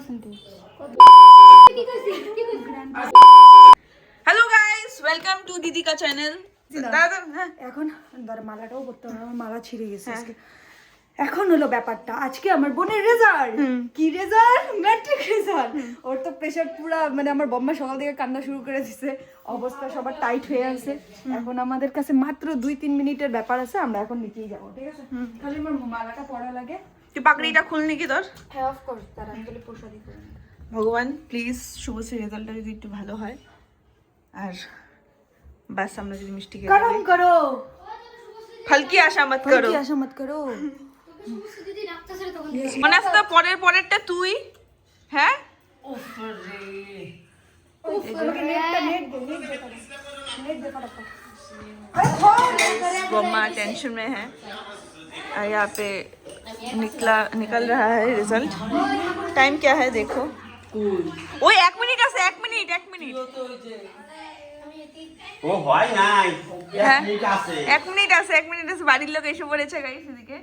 Percentage? Hello guys, welcome to দিদি কা channel. দাদা এখন ধর মালাটাও করতে হবে, আমার মালা ছিঁড়ে গেছে আজকে। এখন হলো ব্যাপারটা, আজকে আমার বোনের রেজাল্ট। কি রেজাল্ট? Matric result. ওর তো প্রেশার পুরা, মানে আমার বম্মা সকাল থেকে কান্না শুরু করে দিছে, অবস্থা সবার টাইট হয়ে আছে। এখন আমাদের কাছে মাত্র 2-3 মিনিটের ব্যাপার আছে, আমরা এখন নিচেই যাবো, ঠিক আছে? খালি আমার মালাটা পড়া লাগে। তুই পাগড়িটা খুলনি কি তোর? হ্যাঁ অফ কোর্স, তারা আমি গেলে প্রসাদী করে নেব। ভগবান প্লিজ শুভশ্রী রেজাল্টটা যদি একটু ভালো হয়, আর বাস আমরা যদি মিষ্টি খেয়ে গরম করো, ফালকি আশা মত করো, কি আশা মত করো। মনে আছে তো পরেরটা তুই? হ্যাঁ मम्मा टेंशन में है। और यहाँ पे निकल रहा है रिजल्ट। टाइम क्या है देखो। ओए 1 मिनट আছে, 1 মিনিট ও হয় নাই, হ্যাঁ 1 মিনিট আছে। 1 মিনিট আছে, 1 মিনিট আছে। বাড়ির লোক এসে পড়েছে গাইস এদিকে।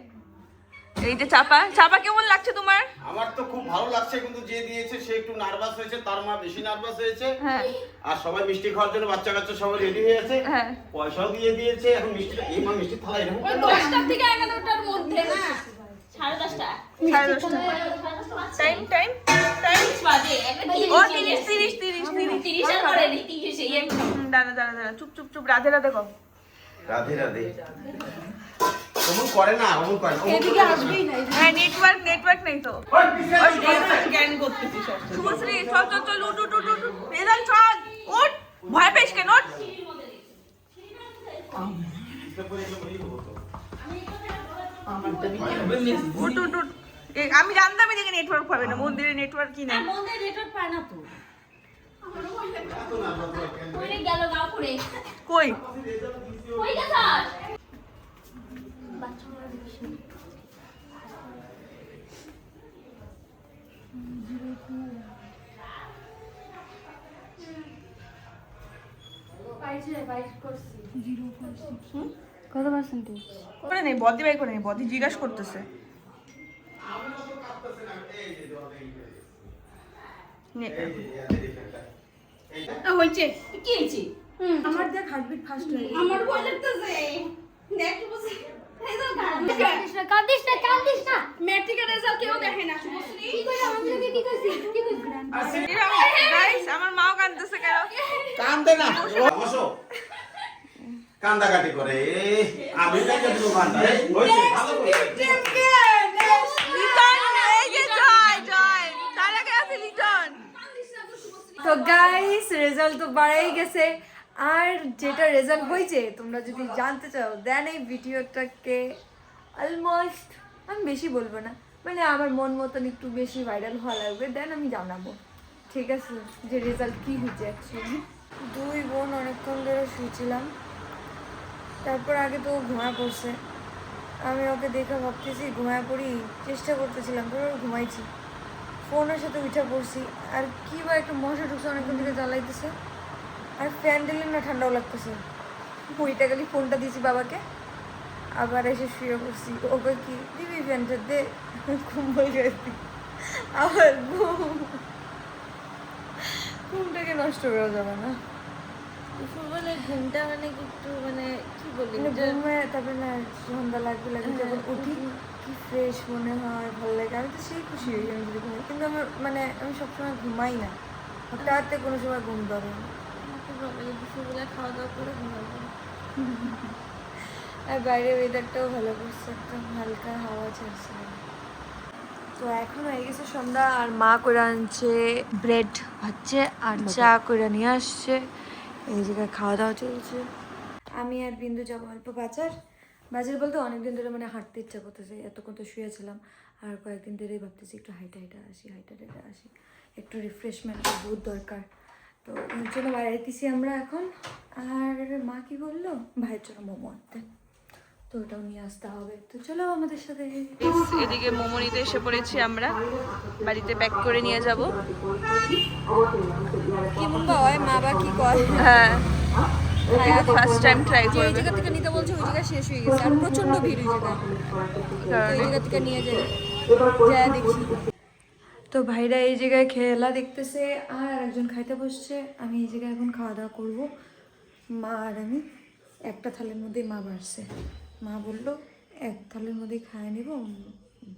এই যে চাপা কেমন লাগছে তোমার? আমার তো খুব ভালো লাগছে, কিন্তু যে দিয়েছে সে একটু নার্ভাস হয়েছে, তার মা বেশি নার্ভাস হয়েছে। হ্যাঁ আর সবাই মিষ্টি খাওয়ার জন্য বাচ্চা কাচ্চা সবাই রেডি হয়ে আছে। হ্যাঁ পয়সাও দিয়ে দিয়েছে। এখন মিষ্টিটা এই মা মিষ্টি থালা এরকম ওই 10টা থেকে 11টার মধ্যে না, 10:30 টাইম বাজে একটা ও 30 আর করে নি 30 এই একটা দাঁড়া চুপ রাধে রাধে কম। রাধে রাধে। অমন করে না, অমন করে না। এদিকে আসবেই না, হ্যাঁ নেটওয়ার্ক নেই তো। স্ক্যান করতেছি সব। শুভশ্রী চল উঠ রেজাল্ট চল, উঠ, ভয় পেস কেন? উঠ আমি জানতাম এদিকে নেটওয়ার্ক পাবে না, মন্দিরে নেটওয়ার্ক কি নেই। মন্দিরে নেটওয়ার্ক পায় না তো। কইরে গেল গাও করে কই কই গেছাস? কত পার্সেন্টেজ? করে নেই বদি বাই করে নেই, বদি জিজ্ঞাসা করতেছে। হইছে কি হইছে? আমার দেখ হার্টবিট ফাস্ট হয়ে গেছে। আমার ভয় লাগতেছে। দেখ বসে রেজাল্ট কান্দিস না ম্যাট্রিকের রেজাল্ট কেউ দেখে না শুভশ্রী। কি কইরা আমাকে কি কইছি গাইস আমার মাও কাঁদতেছে কেন? কান্দে না, বসো। কান্দাকাটি করে। আমি দেখে দিব কান্দা। হইছে ভালো করে। তো গাইস রেজাল্ট তো বাড়াই গেছে, আর যেটা রেজাল্ট হয়েছে তোমরা যদি জানতে চাও দেন এই ভিডিওটাকে অলমোস্ট, আমি বেশি বলবো না, মানে আমার মন মতন একটু বেশি ভাইরাল হওয়া লাগবে, দেন আমি জানাবো, ঠিক আছে, যে রেজাল্ট কী হয়েছে অ্যাকচুয়ালি। 2 বোন অনেকক্ষণ ধরে শুয়েছিলাম, তারপর আগে তো ঘুমায় পড়ছে, আমি ওকে দেখে ভাবতেছি ঘুমায় পড়ি, চেষ্টা করতেছিলাম, তারপর ঘুমাইছি, ফোনের সাথে উঠে পড়ছি, আর কি বা একটা মশা ঢুকছে অনেকক্ষণ থেকে জ্বালাইতেছে, আর ফ্যান দিলে না ঠান্ডাও লাগতেছে, ওইটা খালি ফোনটা দিয়েছি বাবাকে, আবার এসে শুয়ে পড়ছি, ওকে কি দিবি ফ্যানটা দে, কম্বল গায়ে দি, আবার ঘুমটাকে নষ্ট করা যাবে না, মানে ঘুমটা মানে একটু মানে কি বলি ঘুমে তারপরে না সন্ধ্যা লাগবে যখন উঠি কি ফ্রেশ মনে হয়, ভালো লাগে, আমি তো সেই খুশি হই আমি যদি ঘুমাই, কিন্তু আমার মানে আমি সবসময় ঘুমাই না, হঠাৎ কোনো সময় ঘুম ধরে না, দুপুরবেলা খাওয়া দাওয়া করে ঘুমাবো। আর বাইরের ওয়েদারটাও ভালো করছে, একদম হালকা হাওয়া ছাড়ছিল। তো এখন হয়ে গেছে সন্ধ্যা, আর মা করে আনছে ব্রেড ভাজছে আর চা করে নিয়ে আসছে, এই জায়গায় খাওয়া দাওয়া চলছে। আমি আর বিন্দু যাবো অল্প বাজার বলতে অনেকদিন ধরে মানে হাঁটতে ইচ্ছা করতেছে, এতক্ষণ তো শুয়েছিলাম, আর কয়েকদিন ধরেই ভাবতেছি একটু হাইটা আসি, একটু রিফ্রেশমেন্ট বহুত দরকার, তো ওর জন্য বাইরেতেছি আমরা এখন। আর মা কি বললো ভাইয়ের জন্য মোমো আনতে, তো ওটাও নিয়ে আসতে হবে, তো চলো আমাদের সাথে। এদিকে মোমো নিতে এসে পড়েছি আমরা, বাড়িতে প্যাক করে নিয়ে যাব। কি বলবো হয় মা বা কি কয়, হ্যাঁ ফার্স্ট টাইম ট্রাই যে ওই করবে, জায়গা থেকে নিতে বলছে ওই জায়গা শেষ হয়ে গেছে, আর প্রচন্ড ভিড় ওই জায়গায়, তো ওই জায়গা থেকে নিয়ে যাই, যা দেখি। তো ভাইরা এই জায়গায় খেলা দেখতেছে আর একজন খাইতে বসছে, আমি এই জায়গায় এখন খাওয়া দাওয়া করবো। মা আর আমি একটা থালের মধ্যেই মা বাড়ছে, মা বললো এক থালের মধ্যেই খাইয়ে নেবো,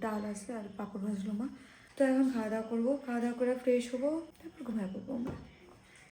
ডাল আছে আর পাঁপড় ভাজলো মা। তো এখন খাওয়া দাওয়া করবো, খাওয়া দাওয়া করে ফ্রেশ হবো, তারপর ঘুমায় পড়বো আমরা।